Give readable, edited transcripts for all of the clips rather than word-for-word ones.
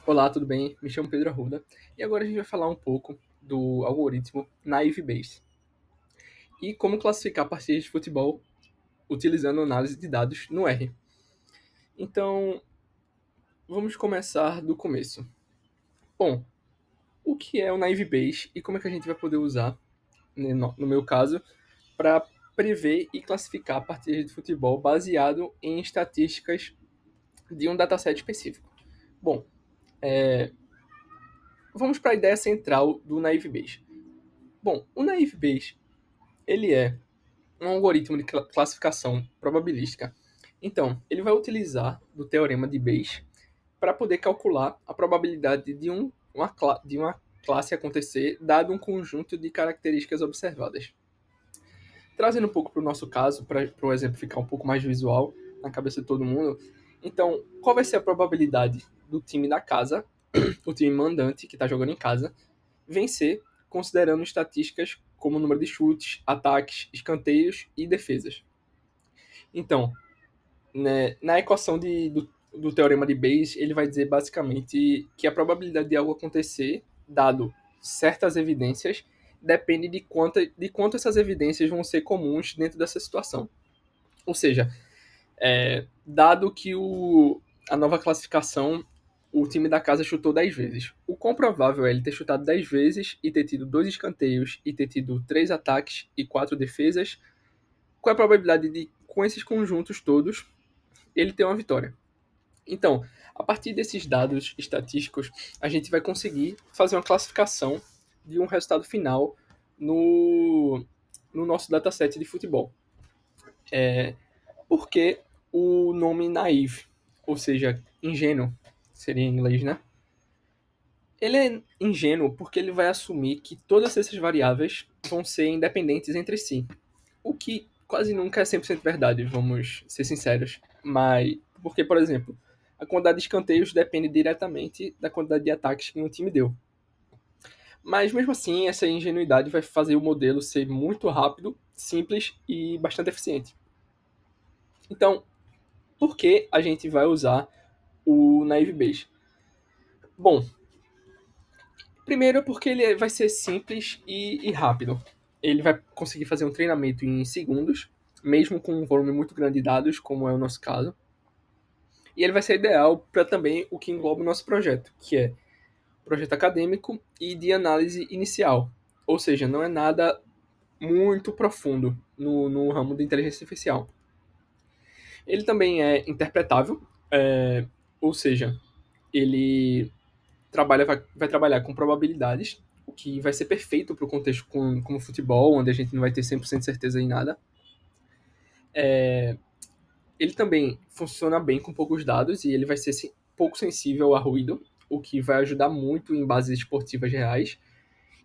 Olá, tudo bem? Me chamo Pedro Arruda e agora a gente vai falar um pouco do algoritmo Naive Bayes e como classificar partidas de futebol utilizando análise de dados no R. Então, vamos começar do começo. Bom, o que é o Naive Bayes e como é que a gente vai poder usar, né, no meu caso, para prever e classificar partidas de futebol baseado em estatísticas de um dataset específico? Bom, vamos para a ideia central do Naive Bayes. Bom, o Naive Bayes ele é um algoritmo de classificação probabilística. Então, ele vai utilizar do teorema de Bayes para poder calcular a probabilidade de uma classe acontecer dado um conjunto de características observadas. Trazendo um pouco para o nosso caso, para o exemplo ficar um pouco mais visual na cabeça de todo mundo, então, qual vai ser a probabilidade do time da casa, o time mandante que está jogando em casa, vencer, considerando estatísticas como número de chutes, ataques, escanteios e defesas? Então, né, na equação do teorema de Bayes, ele vai dizer basicamente que a probabilidade de algo acontecer, dado certas evidências, depende de quanto essas evidências vão ser comuns dentro dessa situação. Ou seja, dado que a nova classificação, o time da casa chutou 10 vezes. O quão provável é ele ter chutado 10 vezes e ter tido 2 escanteios e ter tido 3 ataques e 4 defesas? Qual é a probabilidade de, com esses conjuntos todos, ele ter uma vitória? Então, a partir desses dados estatísticos, a gente vai conseguir fazer uma classificação de um resultado final no nosso dataset de futebol. Por que o nome naive, ou seja, ingênuo, seria em inglês, né? Ele é ingênuo porque ele vai assumir que todas essas variáveis vão ser independentes entre si, o que quase nunca é 100% verdade, vamos ser sinceros. Mas, porque, por exemplo, a quantidade de escanteios depende diretamente da quantidade de ataques que um time deu. Mas, mesmo assim, essa ingenuidade vai fazer o modelo ser muito rápido, simples e bastante eficiente. Então, por que a gente vai usar o Naive Bayes? Bom, primeiro porque ele vai ser simples e rápido. Ele vai conseguir fazer um treinamento em segundos, mesmo com um volume muito grande de dados, como é o nosso caso. E ele vai ser ideal para também o que engloba o nosso projeto, que é projeto acadêmico e de análise inicial. Ou seja, não é nada muito profundo no ramo de inteligência artificial. Ele também é interpretável, ou seja, ele vai trabalhar com probabilidades, o que vai ser perfeito para o contexto como futebol, onde a gente não vai ter 100% de certeza em nada. Ele também funciona bem com poucos dados e ele vai ser pouco sensível a ruído, o que vai ajudar muito em bases esportivas reais.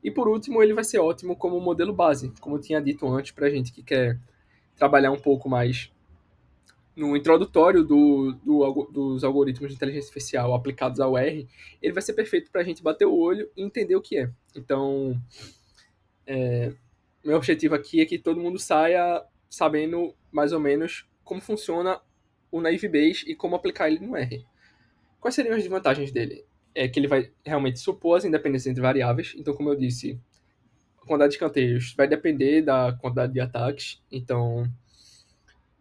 E por último, ele vai ser ótimo como modelo base, como eu tinha dito antes, para a gente que quer trabalhar um pouco mais no introdutório dos algoritmos de inteligência artificial aplicados ao R, ele vai ser perfeito para a gente bater o olho e entender o que é. Então, meu objetivo aqui é que todo mundo saia sabendo mais ou menos como funciona o Naive Bayes e como aplicar ele no R. Quais seriam as desvantagens dele? É que ele vai realmente supor as independências entre variáveis. Então, como eu disse, a quantidade de escanteios vai depender da quantidade de ataques. Então,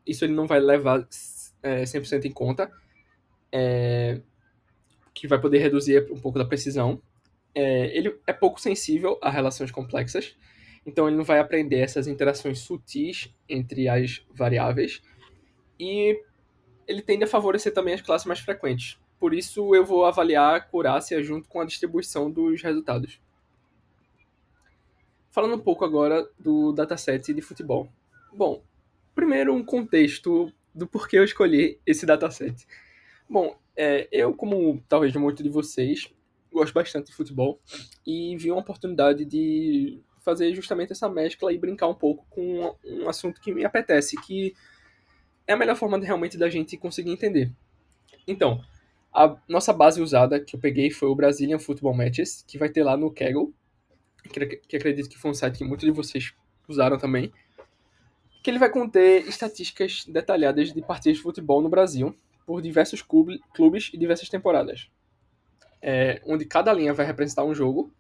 isso ele não vai levar 100% em conta, que vai poder reduzir um pouco da precisão. Ele é pouco sensível a relações complexas. Então, ele não vai aprender essas interações sutis entre as variáveis. E ele tende a favorecer também as classes mais frequentes. Por isso, eu vou avaliar a acurácia junto com a distribuição dos resultados. Falando um pouco agora do dataset de futebol. Bom, primeiro um contexto do porquê eu escolhi esse dataset. Bom, eu, como talvez muito de vocês, gosto bastante de futebol e vi uma oportunidade de fazer justamente essa mescla e brincar um pouco com um assunto que me apetece, que é a melhor forma de, realmente da gente conseguir entender. Então, a nossa base usada que eu peguei foi o Brazilian Football Matches, que vai ter lá no Kaggle, que acredito que foi um site que muitos de vocês usaram também, que ele vai conter estatísticas detalhadas de partidas de futebol no Brasil, por diversos clubes e diversas temporadas. onde cada linha vai representar um jogo,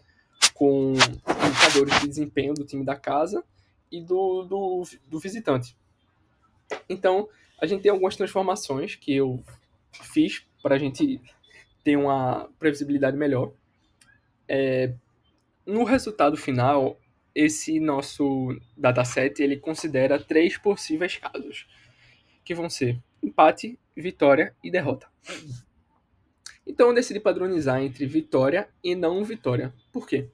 com indicadores de desempenho do time da casa e do visitante. Então, a gente tem algumas transformações que eu fiz para a gente ter uma previsibilidade melhor. No resultado final, esse nosso dataset ele considera 3 possíveis casos, que vão ser empate, vitória e derrota. Então eu decidi padronizar entre vitória e não vitória. Por quê?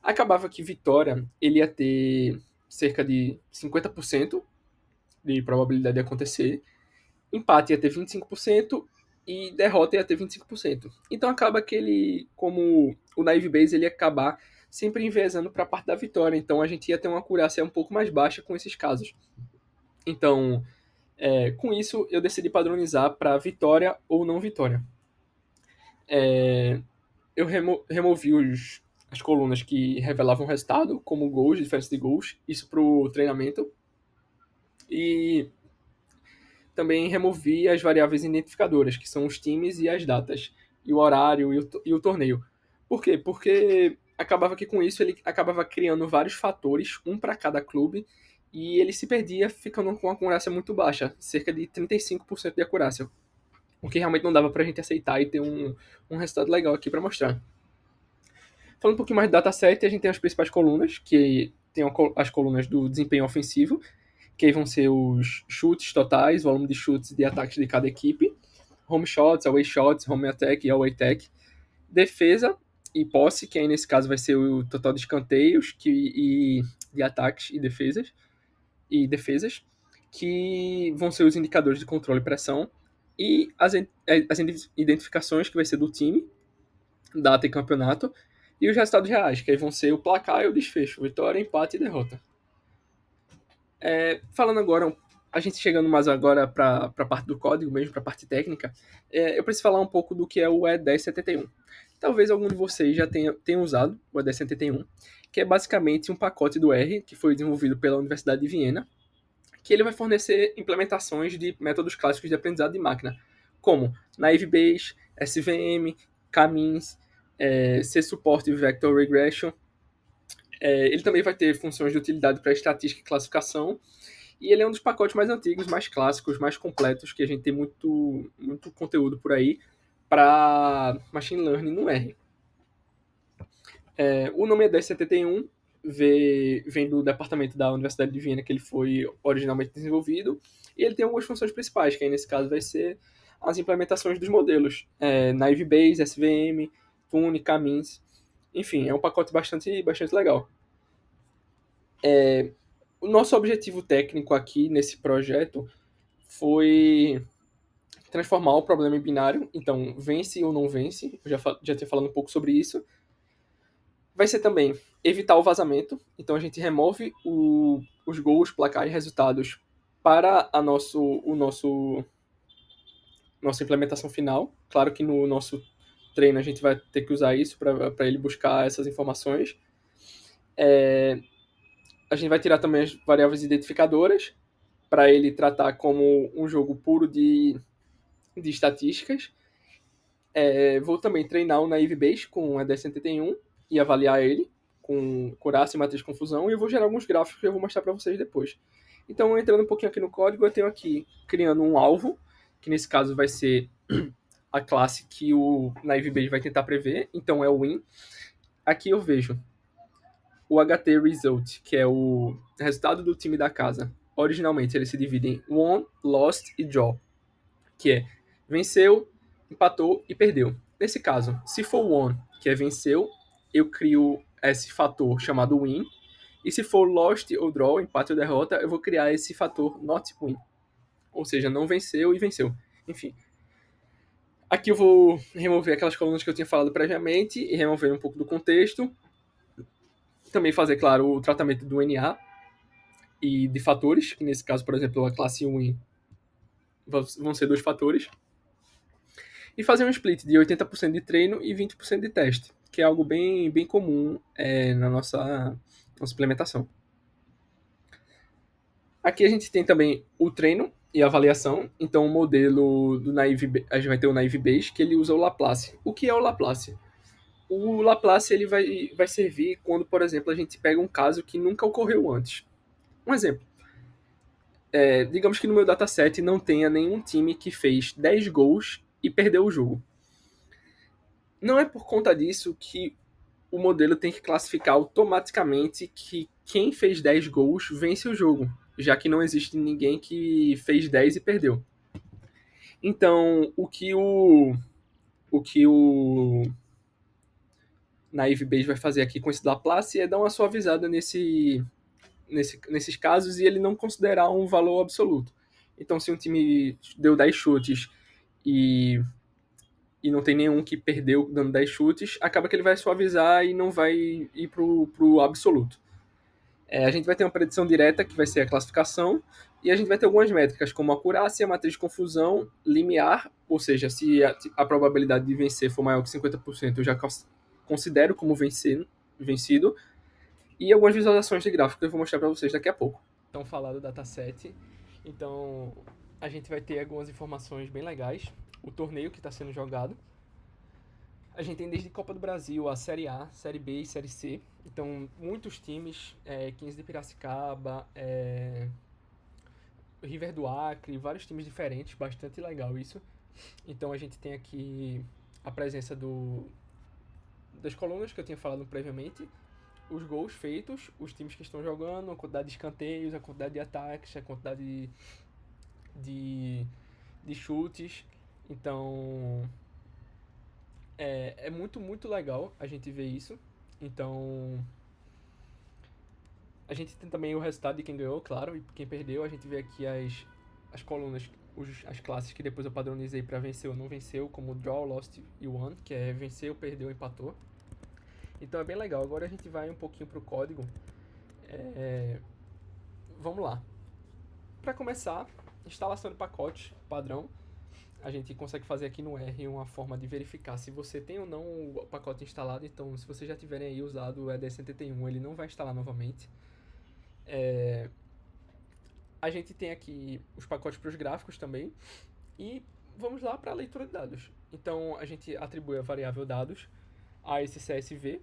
Acabava que vitória ele ia ter cerca de 50% de probabilidade de acontecer, empate ia ter 25% e derrota ia ter 25%. Então acaba que ele, como o Naive Base, ele ia acabar sempre enviesando para a parte da vitória. Então a gente ia ter uma acurácia um pouco mais baixa com esses casos. Então, com isso, eu decidi padronizar para vitória ou não vitória. Eu removi as colunas que revelavam o resultado, como gols, diferença de gols, isso para o treinamento. E também removi as variáveis identificadoras, que são os times e as datas, e o horário e o torneio. Por quê? Porque acabava que com isso ele acabava criando vários fatores, um para cada clube, e ele se perdia ficando com uma acurácia muito baixa, cerca de 35% de acurácia. O que realmente não dava pra gente aceitar e ter um resultado legal aqui para mostrar. Falando um pouquinho mais do dataset, a gente tem as principais colunas, que tem as colunas do desempenho ofensivo, que aí vão ser os chutes totais, volume de chutes e de ataques de cada equipe, home shots, away shots, home attack e away attack, defesa e posse, que aí nesse caso vai ser o total de escanteios e de ataques e defesas, que vão ser os indicadores de controle e pressão, e as identificações, que vai ser do time, data e campeonato, e os resultados reais, que aí vão ser o placar e o desfecho, vitória, empate e derrota. Falando agora, a gente chegando mais agora para a parte do código mesmo, para a parte técnica, eu preciso falar um pouco do que é o E1071. Talvez algum de vocês já tenha usado o E1071, que é basicamente um pacote do R, que foi desenvolvido pela Universidade de Viena, que ele vai fornecer implementações de métodos clássicos de aprendizado de máquina, como Naive Bayes, SVM, K-means, C-Support e Vector Regression. Ele também vai ter funções de utilidade para estatística e classificação, e ele é um dos pacotes mais antigos, mais clássicos, mais completos, que a gente tem muito, muito conteúdo por aí para Machine Learning no R. O nome é 1071, vem do departamento da Universidade de Viena, que ele foi originalmente desenvolvido, e ele tem algumas funções principais, que aí nesse caso vai ser as implementações dos modelos, Naive Bayes, SVM, Tune, K-means, enfim, é um pacote bastante, bastante legal. O nosso objetivo técnico aqui nesse projeto foi transformar o problema em binário, então vence ou não vence, eu já tinha falado um pouco sobre isso. Vai ser também evitar o vazamento, então a gente remove os gols, placares e resultados para nossa implementação final. Claro que no nosso treino a gente vai ter que usar isso para ele buscar essas informações. A gente vai tirar também as variáveis identificadoras para ele tratar como um jogo puro de estatísticas. Vou também treinar o Naive Bayes com a 1071 e avaliar ele com curaça e matriz de confusão, e eu vou gerar alguns gráficos que eu vou mostrar para vocês depois. Então, entrando um pouquinho aqui no código, eu tenho aqui criando um alvo, que nesse caso vai ser a classe que o Naive Bayes vai tentar prever, então é o win. Aqui eu vejo o HT result, que é o resultado do time da casa. Originalmente ele se divide em won, lost e draw, que é venceu, empatou e perdeu. Nesse caso, se for won, que é venceu, eu crio esse fator chamado win, e se for lost ou draw, empate ou derrota, eu vou criar esse fator not win, ou seja, não venceu e venceu. Enfim, aqui eu vou remover aquelas colunas que eu tinha falado previamente e remover um pouco do contexto. Também fazer, claro, o tratamento do NA e de fatores, que nesse caso, por exemplo, a classe win vão ser 2 fatores. E fazer um split de 80% de treino e 20% de teste, que é algo bem, bem comum na nossa implementação. Aqui a gente tem também o treino, e avaliação. Então, o modelo do Naive, a gente vai ter o Naive Bayes, que ele usa o Laplace. O que é o Laplace? O Laplace ele vai servir quando, por exemplo, a gente pega um caso que nunca ocorreu antes. Um exemplo. Digamos que no meu dataset não tenha nenhum time que fez 10 gols e perdeu o jogo. Não é por conta disso que o modelo tem que classificar automaticamente que quem fez 10 gols vence o jogo, já que não existe ninguém que fez 10 e perdeu. Então, o que o Naive Bayes vai fazer aqui com esse Laplace é dar uma suavizada nesses casos e ele não considerar um valor absoluto. Então, se um time deu 10 chutes e, e não tem nenhum que perdeu dando 10 chutes, acaba que ele vai suavizar e não vai ir pro absoluto. A gente vai ter uma predição direta, que vai ser a classificação, e a gente vai ter algumas métricas, como acurácia, matriz de confusão, limiar, ou seja, se a probabilidade de vencer for maior que 50%, eu já considero como vencido, e algumas visualizações de gráfico que eu vou mostrar para vocês daqui a pouco. Então, falar do dataset. Então, a gente vai ter algumas informações bem legais. O torneio que está sendo jogado. A gente tem desde Copa do Brasil, a Série A, Série B e Série C. Então, muitos times, 15 de Piracicaba, River do Acre, vários times diferentes, bastante legal isso. Então, a gente tem aqui a presença das colunas que eu tinha falado previamente, os gols feitos, os times que estão jogando, a quantidade de escanteios, a quantidade de ataques, a quantidade de chutes. Então, é muito, muito legal a gente ver isso. Então, a gente tem também o resultado de quem ganhou, claro, e quem perdeu. A gente vê aqui as colunas, as classes que depois eu padronizei para venceu ou não venceu, como draw, lost e won, que é venceu, perdeu, empatou. Então é bem legal. Agora a gente vai um pouquinho pro código. Vamos lá. Para começar, instalação de pacote padrão. A gente consegue fazer aqui no R uma forma de verificar se você tem ou não o pacote instalado. Então, se vocês já tiverem aí usado o ED71, ele não vai instalar novamente. A gente tem aqui os pacotes para os gráficos também. E vamos lá para a leitura de dados. Então, a gente atribui a variável dados a esse CSV.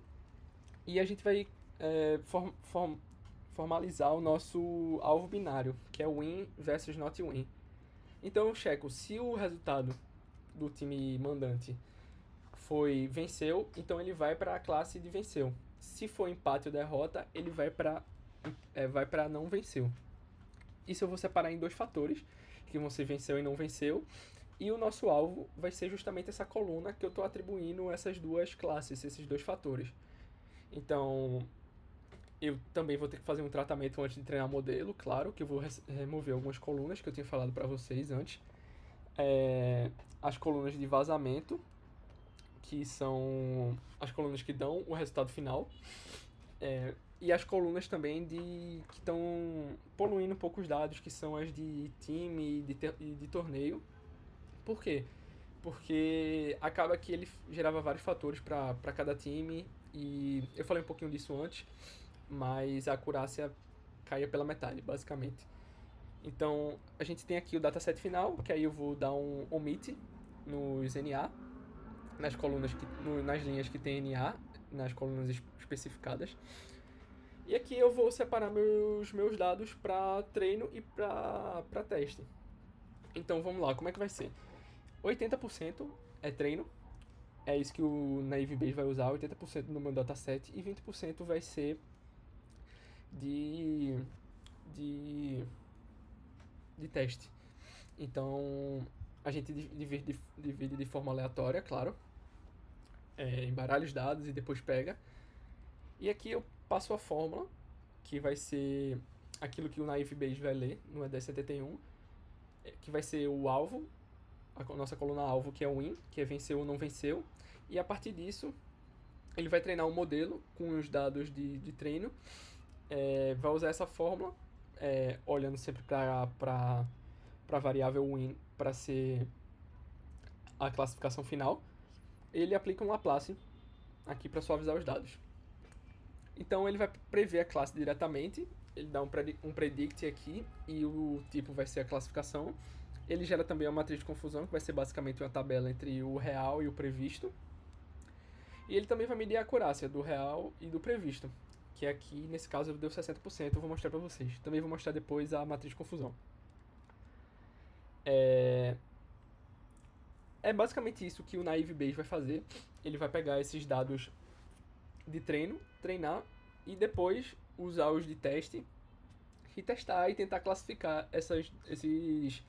E a gente vai formalizar o nosso alvo binário, que é win versus not win. Então eu checo se o resultado do time mandante foi venceu, então ele vai para a classe de venceu. Se for empate ou derrota, ele vai para não venceu. Isso eu vou separar em dois fatores, que vão ser venceu e não venceu. E o nosso alvo vai ser justamente essa coluna que eu estou atribuindo essas duas classes, esses dois fatores. Então, eu também vou ter que fazer um tratamento antes de treinar o modelo, claro, que eu vou remover algumas colunas que eu tinha falado para vocês antes. As colunas de vazamento, que são as colunas que dão o resultado final. E as colunas também que estão poluindo um pouco os dados, que são as de time e de torneio. Por quê? Porque acaba que ele gerava vários fatores para cada time, e eu falei um pouquinho disso antes, mas a acurácia caía pela metade, basicamente. Então, a gente tem aqui o dataset final, que aí eu vou dar um omit nos NA, nas linhas que tem NA, nas colunas especificadas. E aqui eu vou separar meus dados para treino e para teste. Então, vamos lá, como é que vai ser? 80% é treino, é isso que o Naive Bayes vai usar, 80% no meu dataset, e 20% vai ser de teste. Então, a gente divide de forma aleatória, claro, embaralha os dados e depois pega. E aqui eu passo a fórmula, que vai ser aquilo que o Naive Bayes vai ler no ED71, que vai ser o alvo, a nossa coluna alvo, que é o win, que é venceu ou não venceu. E a partir disso, ele vai treinar um modelo com os dados de treino, vai usar essa fórmula, olhando sempre para a variável win para ser a classificação final. Ele aplica um Laplace aqui para suavizar os dados. Então ele vai prever a classe diretamente, ele dá um predict aqui e o tipo vai ser a classificação. Ele gera também uma matriz de confusão, que vai ser basicamente uma tabela entre o real e o previsto. E ele também vai medir a acurácia do real e do previsto, que aqui, nesse caso, deu 60%, eu vou mostrar para vocês. Também vou mostrar depois a matriz de confusão. É basicamente isso que o Naive Bayes vai fazer. Ele vai pegar esses dados de treino, treinar, e depois usar os de teste e testar e tentar classificar esses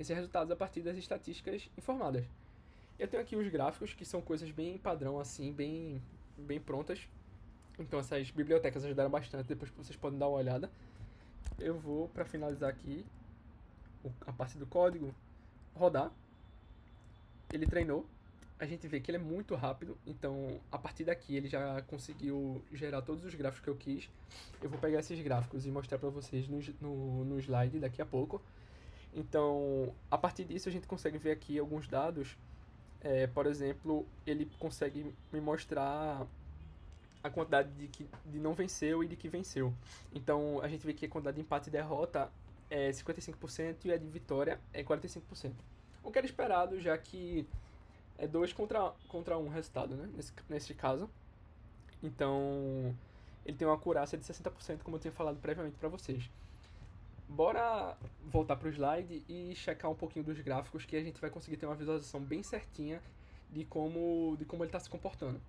resultados a partir das estatísticas informadas. Eu tenho aqui os gráficos, que são coisas bem padrão, assim, bem prontas. Então essas bibliotecas ajudaram bastante, depois vocês podem dar uma olhada. Eu vou, para finalizar aqui, a parte do código, rodar. Ele treinou. A gente vê que ele é muito rápido, então a partir daqui ele já conseguiu gerar todos os gráficos que eu quis. Eu vou pegar esses gráficos e mostrar para vocês no slide daqui a pouco. Então, a partir disso a gente consegue ver aqui alguns dados. Por exemplo, ele consegue me mostrar a quantidade de não venceu e de que venceu. Então, a gente vê que a quantidade de empate e derrota é 55% e a de vitória é 45%. O que era esperado, já que é 2 contra 1 resultado, né? Nesse caso. Então, ele tem uma acurácia de 60%, como eu tinha falado previamente para vocês. Bora voltar para o slide e checar um pouquinho dos gráficos, que a gente vai conseguir ter uma visualização bem certinha de como ele está se comportando.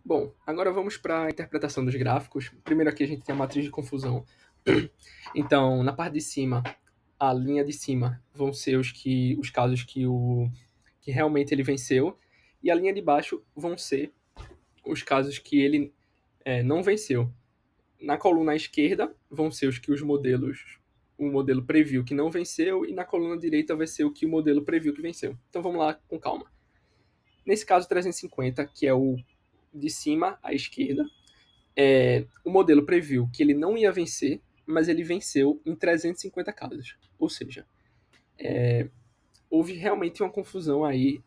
Bom, agora vamos para a interpretação dos gráficos. Primeiro aqui a gente tem a matriz de confusão. Então, na parte de cima, a linha de cima vão ser os casos que realmente ele venceu, e a linha de baixo vão ser os casos que ele não venceu. Na coluna à esquerda vão ser o modelo previu que não venceu, e na coluna direita vai ser o que o modelo previu que venceu. Então vamos lá com calma. Nesse caso 350, que é o de cima à esquerda, o modelo previu que ele não ia vencer, mas ele venceu em 350 casos. Ou seja, houve realmente uma confusão aí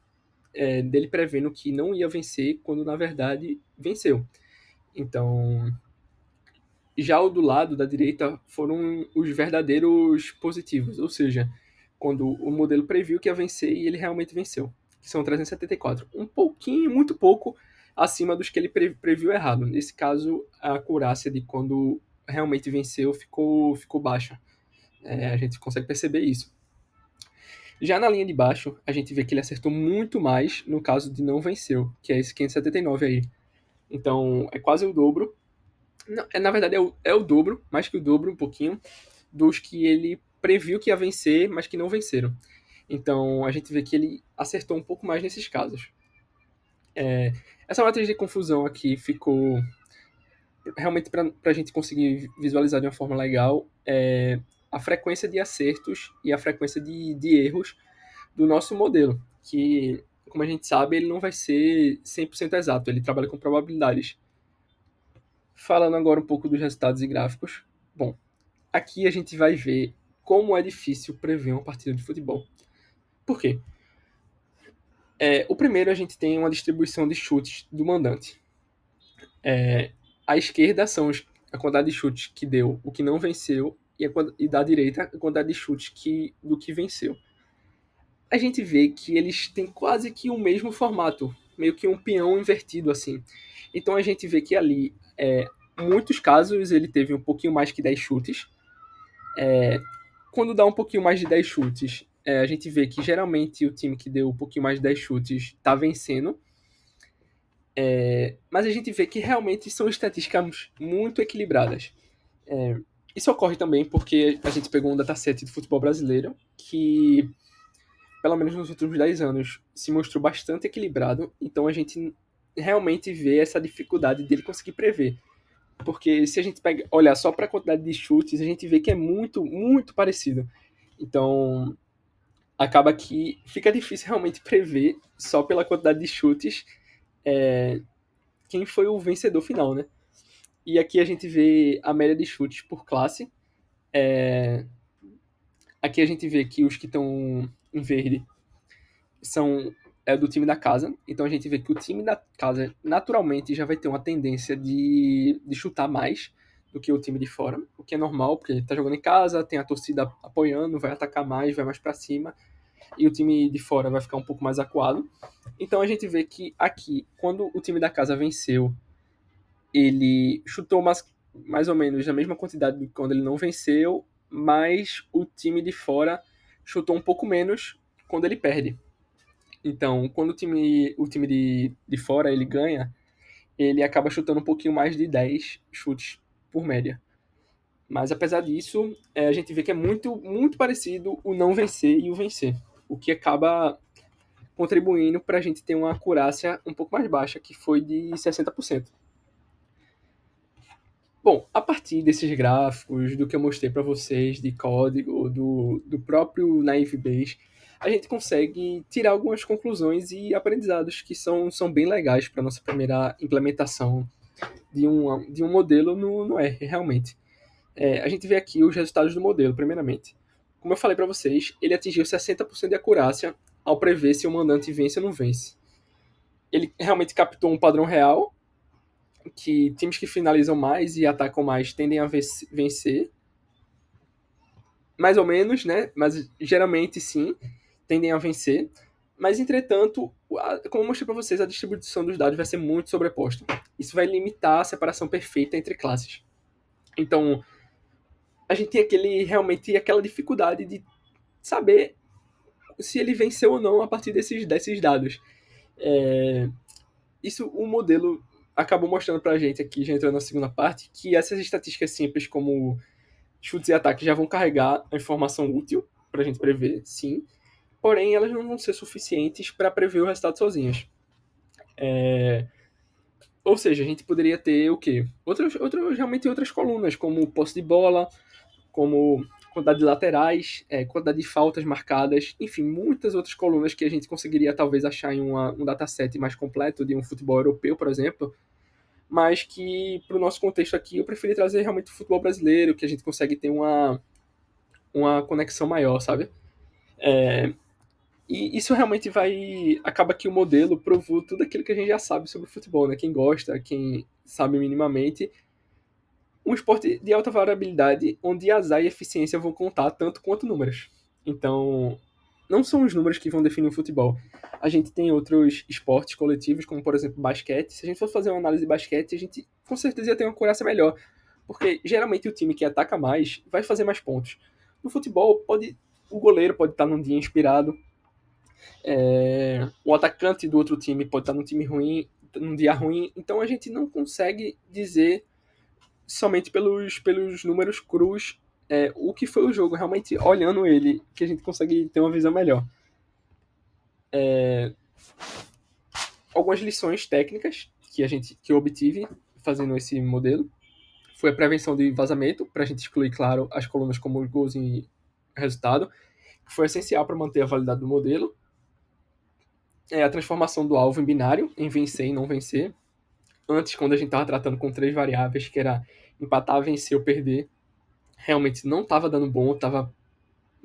dele prevendo que não ia vencer, quando na verdade venceu. Então, já o do lado da direita foram os verdadeiros positivos, ou seja, quando o modelo previu que ia vencer e ele realmente venceu, que são 374. Um pouquinho, muito pouco acima dos que ele previu errado. Nesse caso, a acurácia de quando realmente venceu ficou baixa. A gente consegue perceber isso. Já na linha de baixo, a gente vê que ele acertou muito mais no caso de não venceu, que é esse 579 aí. Então, é quase o dobro. Não, na verdade, é o dobro, mais que o dobro, um pouquinho, dos que ele previu que ia vencer, mas que não venceram. Então, a gente vê que ele acertou um pouco mais nesses casos. Essa matriz de confusão aqui ficou realmente para a gente conseguir visualizar de uma forma legal a frequência de acertos e a frequência de erros do nosso modelo, que, como a gente sabe, ele não vai ser 100% exato, ele trabalha com probabilidades. Falando agora um pouco dos resultados e gráficos. Bom, aqui a gente vai ver como é difícil prever uma partida de futebol. Por quê? O primeiro, a gente tem uma distribuição de chutes do mandante. À esquerda são a quantidade de chutes que deu o que não venceu, e da direita a quantidade de chutes do que venceu. A gente vê que eles têm quase que o mesmo formato, meio que um peão invertido assim. Então a gente vê que ali, muitos casos, ele teve um pouquinho mais que 10 chutes. Quando dá um pouquinho mais de 10 chutes, a gente vê que geralmente o time que deu um pouquinho mais de 10 chutes está vencendo. Mas a gente vê que realmente são estatísticas muito equilibradas. Isso ocorre também porque a gente pegou um dataset do futebol brasileiro que, pelo menos nos últimos 10 anos, se mostrou bastante equilibrado. Então a gente realmente vê essa dificuldade dele conseguir prever. Porque se a gente olhar só para a quantidade de chutes, a gente vê que é muito, muito parecido. Então, acaba que fica difícil realmente prever, só pela quantidade de chutes, quem foi o vencedor final, né? E aqui a gente vê a média de chutes por classe. Aqui a gente vê que os que estão em verde são do time da casa. Então a gente vê que o time da casa naturalmente já vai ter uma tendência de chutar mais do que o time de fora, o que é normal, porque ele tá jogando em casa, tem a torcida apoiando, vai atacar mais, vai mais para cima, e o time de fora vai ficar um pouco mais acuado. Então a gente vê que aqui, quando o time da casa venceu, ele chutou mais ou menos a mesma quantidade de quando ele não venceu, mas o time de fora chutou um pouco menos quando ele perde. Então, quando o time de fora ele ganha, ele acaba chutando um pouquinho mais de 10 chutes por média. Mas apesar disso, a gente vê que é muito, muito parecido o não vencer e o vencer. O que acaba contribuindo para a gente ter uma acurácia um pouco mais baixa, que foi de 60%. Bom, a partir desses gráficos, do que eu mostrei para vocês, de código, do próprio Naive Bayes, a gente consegue tirar algumas conclusões e aprendizados que são bem legais para nossa primeira implementação de um modelo no R, realmente. A gente vê aqui os resultados do modelo, primeiramente. Como eu falei para vocês, ele atingiu 60% de acurácia ao prever se o mandante vence ou não vence. Ele realmente captou um padrão real, que times que finalizam mais e atacam mais tendem a vencer. Mais ou menos, né? Mas geralmente sim, tendem a vencer. Mas, entretanto, como eu mostrei para vocês, a distribuição dos dados vai ser muito sobreposta. Isso vai limitar a separação perfeita entre classes. Então, a gente tem realmente aquela dificuldade de saber se ele venceu ou não a partir desses dados. Isso, o modelo acabou mostrando pra gente aqui, já entrando na segunda parte, que essas estatísticas simples como chutes e ataques já vão carregar a informação útil pra gente prever, sim. Porém, elas não vão ser suficientes para prever o resultado sozinhas. Ou seja, a gente poderia ter o quê? Realmente outras colunas, como posse de bola, como quantidade de laterais, quantidade de faltas marcadas, enfim, muitas outras colunas que a gente conseguiria talvez achar em um dataset mais completo de um futebol europeu, por exemplo, mas que para o nosso contexto aqui eu preferi trazer realmente o futebol brasileiro, que a gente consegue ter uma conexão maior, sabe? E isso realmente acaba que o modelo provou tudo aquilo que a gente já sabe sobre o futebol, né? Quem gosta, quem sabe minimamente, um esporte de alta variabilidade, onde azar e eficiência vão contar tanto quanto números. Então, não são os números que vão definir o futebol. A gente tem outros esportes coletivos, como por exemplo basquete. Se a gente for fazer uma análise de basquete, a gente com certeza ia ter uma acurácia melhor, porque geralmente o time que ataca mais vai fazer mais pontos. No futebol, o goleiro pode estar num dia inspirado, o atacante do outro time pode estar num dia ruim, então a gente não consegue dizer somente pelos números crus o que foi o jogo, realmente olhando ele, que a gente consegue ter uma visão melhor. Algumas lições técnicas que eu obtive fazendo esse modelo foi a prevenção de vazamento, para a gente excluir, claro, as colunas como gols e resultado, que foi essencial para manter a validade do modelo. A transformação do alvo em binário, em vencer e não vencer. Antes, quando a gente estava tratando com 3 variáveis, que era empatar, vencer ou perder, realmente não estava dando bom, estava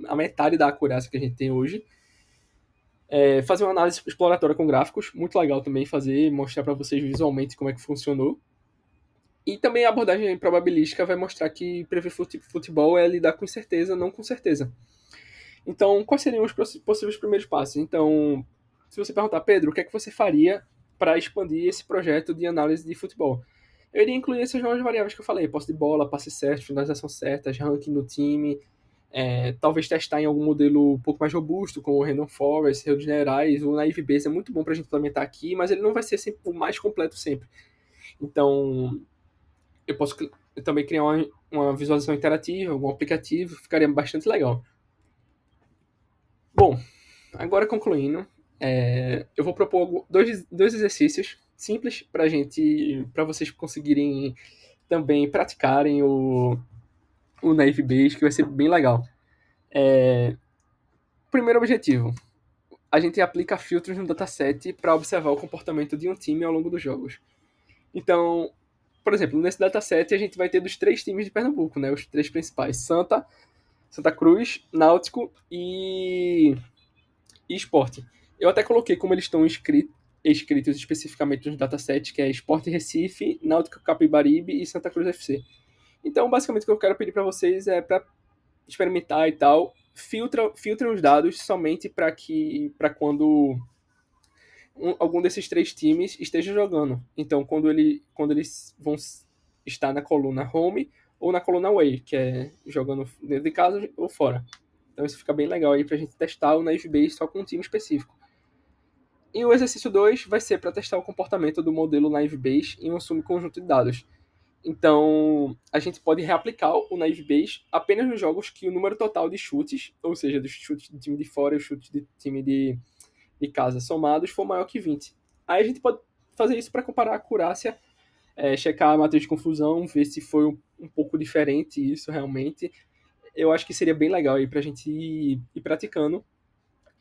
a metade da acurácia que a gente tem hoje. Fazer uma análise exploratória com gráficos, muito legal também fazer, mostrar para vocês visualmente como é que funcionou. E também a abordagem probabilística vai mostrar que prever futebol é lidar com incerteza, não com certeza. Então, quais seriam os possíveis primeiros passos? Então, se você perguntar, Pedro, o que é que você faria para expandir esse projeto de análise de futebol? Eu iria incluir essas novas variáveis que eu falei, posse de bola, passe certo, finalização certas, ranking do time, talvez testar em algum modelo um pouco mais robusto, como o Random Forest, Rio de Generais, o Naive Base é muito bom para a gente implementar aqui, mas ele não vai ser sempre o mais completo sempre. Então, eu posso também criar uma visualização interativa, algum aplicativo, ficaria bastante legal. Bom, agora concluindo, eu vou propor dois exercícios simples para vocês conseguirem também praticarem o Naive Base, que vai ser bem legal. Primeiro objetivo, a gente aplica filtros no dataset para observar o comportamento de um time ao longo dos jogos. Então, por exemplo, nesse dataset a gente vai ter dos 3 times de Pernambuco, né? Os 3 principais: Santa Cruz, Náutico e Sport. Eu até coloquei como eles estão escritos especificamente nos datasets, que é Sport Recife, Náutico Capibaribe e Santa Cruz FC. Então, basicamente, o que eu quero pedir para vocês é para experimentar e tal, filtrem os dados somente para quando algum desses três times esteja jogando. Então, quando eles vão estar na coluna home ou na coluna away, que é jogando dentro de casa ou fora. Então, isso fica bem legal aí pra gente testar o Naive Base só com um time específico. E o exercício 2 vai ser para testar o comportamento do modelo Naive Base em um subconjunto de dados. Então, a gente pode reaplicar o Naive Base apenas nos jogos que o número total de chutes, ou seja, dos chutes do time de fora e os chutes do time de casa somados, for maior que 20. Aí a gente pode fazer isso para comparar a acurácia, checar a matriz de confusão, ver se foi um pouco diferente isso realmente. Eu acho que seria bem legal aí para a gente ir praticando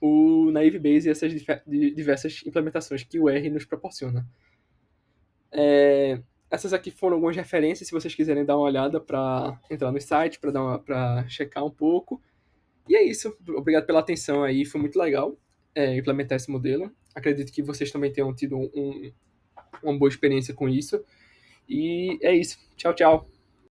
o Naive Base e essas diversas implementações que o R nos proporciona. Essas aqui foram algumas referências, se vocês quiserem dar uma olhada para entrar no site, para checar um pouco. E é isso. Obrigado pela atenção aí, foi muito legal implementar esse modelo. Acredito que vocês também tenham tido uma boa experiência com isso. E é isso. Tchau, tchau.